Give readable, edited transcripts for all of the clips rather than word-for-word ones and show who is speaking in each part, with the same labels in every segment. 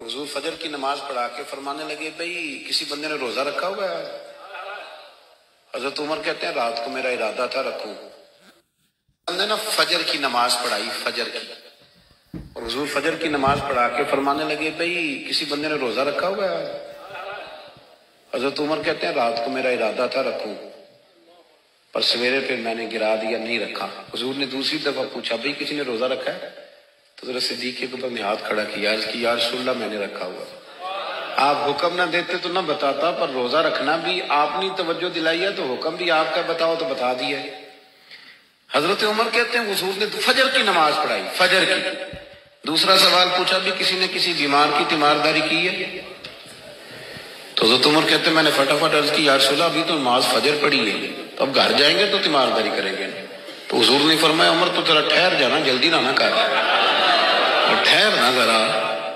Speaker 1: حضور فجر کی نماز پڑھا کے فرمانے لگے بھئی کسی بندے نے روزہ رکھا ہوا ہے؟ حضرت عمر کہتے ہیں رات کو میرا ارادہ تھا رکھوں. بندے نے فجر کی نماز پڑھائی، فجر کی، اور حضور فجر کی نماز پڑھا کے فرمانے لگے بھئی کسی بندے نے روزہ رکھا ہوا ہے؟ حضرت عمر کہتے ہیں رات کو میرا ارادہ تھا رکھوں، پر سویرے پھر میں نے گرا دیا، نہیں رکھا. حضور نے دوسری دفعہ پوچھا بھئی کسی نے روزہ رکھا ہے؟ تو حضرت صدیق کے اوپر نے ہاتھ کھڑا کیا، عرض کی یا رسول اللہ میں نے رکھا ہوا. آپ حکم نہ دیتے تو نہ بتاتا، پر روزہ رکھنا بھی آپ نے توجہ دلائی ہے تو حکم بھی آپ کا بتاؤ تو بتا دیا. حضرت عمر کہتے ہیں حضور نے فجر کی نماز پڑھائی، فجر کی. دوسرا سوال پوچھا بھی کسی نے کسی بیمار کی تیمارداری کی ہے؟ تو حضرت عمر کہتے ہیں میں نے فٹافٹ عرض کی یا رسول اللہ ابھی تو نماز فجر پڑھی ہے، تو اب گھر جائیں گے تو تیمارداری کریں گے. تو حضور نے فرمایا عمر تو ذرا ٹھہر جانا، جلدی نہ کر، ٹھہر نہ ذرا،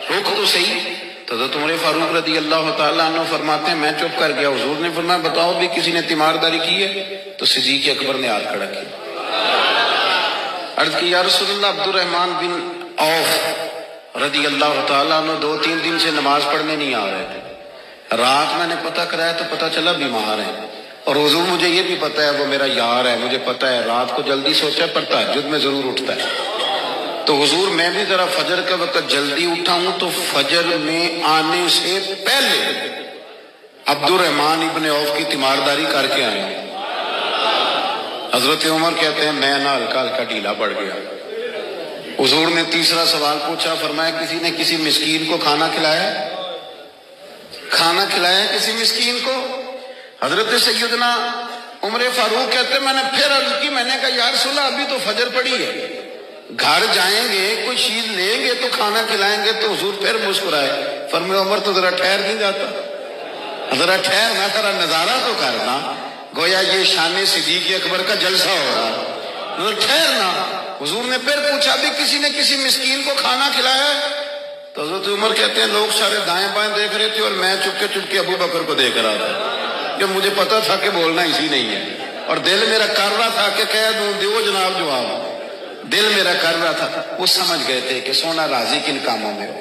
Speaker 1: رک تو صحیح. تو حضرت عمر فاروق رضی اللہ تعالیٰ عنہ فرماتے ہیں میں چپ کر گیا. حضور نے فرمایا بتاؤ بھی کسی نے تیمارداری کی ہے؟ تو صدیق اکبر نے ہاتھ کھڑا کیا، عرض کی یا رسول اللہ عبد الرحمن بن عوف رضی اللہ تعالیٰ عنہ 2-3 دن سے نماز پڑھنے نہیں آ رہے تھے. رات میں نے پتہ کرایا تو پتہ چلا بیمار ہے، اور حضور مجھے یہ بھی پتہ ہے وہ میرا یار ہے، مجھے پتہ ہے رات کو جلدی سوچا پر تہجد میں ضرور اٹھتا ہے. تو حضور میں بھی ذرا فجر کا وقت جلدی اٹھا ہوں تو فجر میں آنے سے پہلے عبد الرحمن ابن عوف کی تیمارداری کر کے آئے ہیں. حضرت عمر کہتے ہیں میں نہ ہلکا ہلکا ڈھیلا پڑ گیا. حضور نے تیسرا سوال پوچھا، فرمایا کسی نے کسی مسکین کو کھانا کھلایا؟ کھانا کھلایا کسی مسکین کو؟ حضرت سیدنا عمر فاروق کہتے ہیں میں نے پھر عرض کی، میں نے کہا یا رسول اللہ ابھی تو فجر پڑی ہے، گھر جائیں گے کوئی چیز لیں گے تو کھانا کھلائیں گے. تو حضور پھر مسکرائے، فرمایا عمر تو ذرا ٹھہر نہیں جاتا، ذرا ٹھہر نہ، ذرا نظارہ تو کرنا، گویا یہ شان صدیق اکبر کا جلسہ ہو رہا ہے، ذرا ٹھہرنا. حضور نے پھر پوچھا بھی کسی نے کسی مسکین کو کھانا کھلایا ہے؟ تو حضرت عمر کہتے ہیں لوگ سارے دائیں بائیں دیکھ رہے تھے اور میں چپکے ابو بکر کو دیکھ رہا تھا، کہ مجھے پتا تھا کہ بولنا اسی نہیں ہے، اور دل میرا کر رہا تھا کہ کہہ دوں دیو جناب جواب، دل میرا کر رہا تھا. وہ سمجھ گئے تھے کہ سونا راضی کن کاموں میں ہو.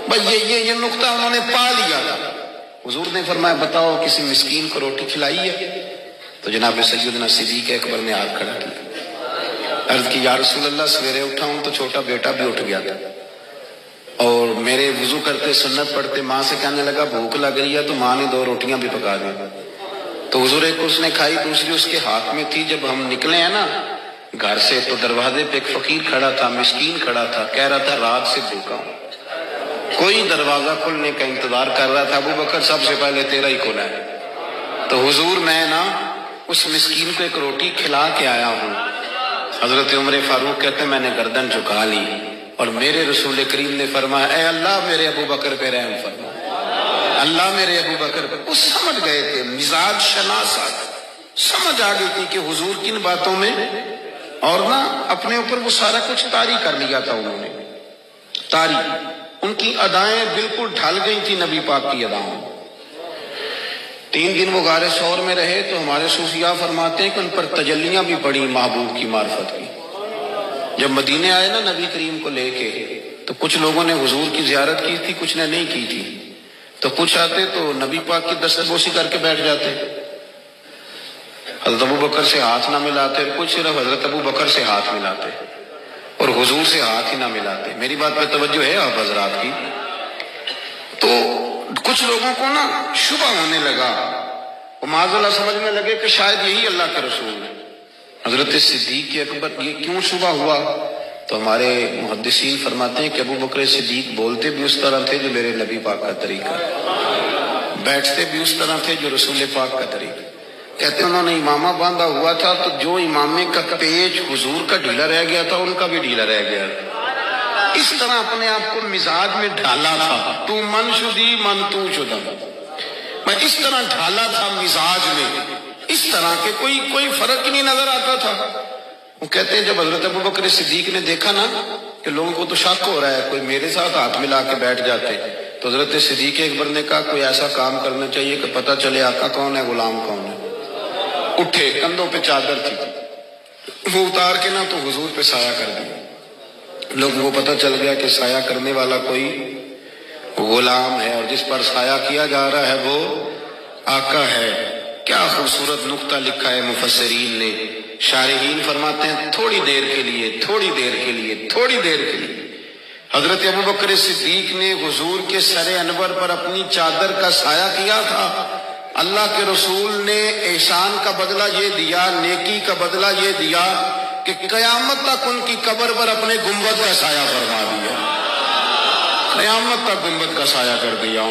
Speaker 1: بھائی یہ نقطہ انہوں نے پا لیا تھا. حضور نے فرمایا بتاؤ کسی مسکین کو روٹی کھلائی ہے؟ تو جناب سیدنا صدیق اکبر نے ہاتھ کھڑا کیا، عرض کی یا رسول اللہ سویرے اٹھا ہوں تو چھوٹا بیٹا بھی اٹھ گیا تھا، اور میرے وضو کرتے سنت پڑھتے ماں سے کہنے لگا بھوک لگ رہی ہے، تو ماں نے 2 روٹیاں بھی پکا دی. تو حضور ایک اس نے کھائی، دوسری اس کے ہاتھ میں تھی. جب ہم نکلے ہیں نا گھر سے تو دروازے پہ ایک فقیر کھڑا تھا، مسکین کھڑا تھا، کہہ رہا تھا رات سے بھوکا ہوں. کوئی دروازہ کھلنے کا انتظار کر رہا تھا، ابو بکر سب سے پہلے تیرا ہی کھلا ہے. تو حضور میں نا اس مسکین کو ایک روٹی کھلا کے آیا ہوں. حضرت عمر فاروق کہتے ہیں میں نے گردن جھکا لی اور میرے رسول کریم نے فرمایا اے اللہ میرے ابو بکر پہ رحم فرما، اللہ میرے ابو بکر پہ. وہ سمجھ گئے تھے، مزاج شناسات سمجھ آ گئی تھی کہ حضور کن باتوں میں، اور نہ اپنے اوپر وہ سارا کچھ طاری کر لیا تھا. انہوں نے طاری، ان کی ادائیں بالکل ڈھل گئی تھی نبی پاک کی ادائیں. 3 دن وہ غار ثور میں رہے تو ہمارے صوفیاء فرماتے ہیں کہ ان پر تجلیاں بھی پڑی محبوب کی معرفت کی. جب مدینے آئے نا نبی کریم کو لے کے تو کچھ لوگوں نے حضور کی زیارت کی تھی، کچھ نے نہیں کی تھی. تو کچھ آتے تو نبی پاک کی دستبوسی کر کے بیٹھ جاتے، حضرت ابو بکر سے ہاتھ نہ ملاتے، کچھ صرف حضرت ابو بکر سے ہاتھ ملاتے اور حضور سے ہاتھ ہی نہ ملاتے. میری بات پہ توجہ ہے آپ حضرات کی؟ تو کچھ لوگوں کو نا شبہ ہونے لگا، وہ معاذ اللہ سمجھنے لگے کہ شاید یہی اللہ کے رسول ہے. حضرت صدیق اکبر یہ کیوں شبہ ہوا؟ تو ہمارے محدثین فرماتے ہیں کہ ابو بکر صدیق بولتے بھی اس طرح تھے جو میرے نبی پاک کا طریقہ، بیٹھتے بھی اس طرح تھے جو رسول پاک کا طریقہ. کہتے ہیں انہوں نے امامہ باندھا ہوا تھا تو جو امامے کا پیچ حضور کا ڈھیلا رہ گیا تھا ان کا بھی ڈھیلا رہ گیا. اس طرح اپنے آپ کو مزاج میں ڈھالا تھا، تو من شدی من تو شدہ، میں اس طرح ڈھالا تھا مزاج میں، اس طرح کہ کوئی فرق ہی نہیں نظر آتا تھا. وہ کہتے ہیں جب حضرت ابو بکر صدیق نے دیکھا نا کہ لوگوں کو تو شک ہو رہا ہے، کوئی میرے ساتھ ہاتھ ملا کے بیٹھ جاتے، تو حضرت صدیق اکبر نے کہا کوئی ایسا کام کرنا چاہیے کہ پتہ چلے آقا کون ہے غلام کون ہے. اٹھے، کندھوں پہ چادر تھی، وہ اتار کے نا تو حضور پہ سایہ کر دیا. لوگوں کو پتہ چل گیا کہ سایہ کرنے والا کوئی غلام ہے، اور جس پر سایہ کیا جا رہا ہے وہ آقا ہے۔ کیا خوبصورت نقطہ لکھا ہے مفسرین نے۔ شارحین فرماتے ہیں تھوڑی دیر کے لیے، تھوڑی دیر کے لیے، تھوڑی دیر کے لیے حضرت ابوبکر صدیق نے حضور کے سر انور پر اپنی چادر کا سایہ کیا تھا۔ اللہ کے رسول نے احسان کا بدلہ یہ دیا، نیکی کا بدلہ یہ دیا کہ قیامت تک ان کی قبر پر اپنے گنبد کا سایہ فرما دیا، قیامت تک گنبد کا سایہ کر دیا۔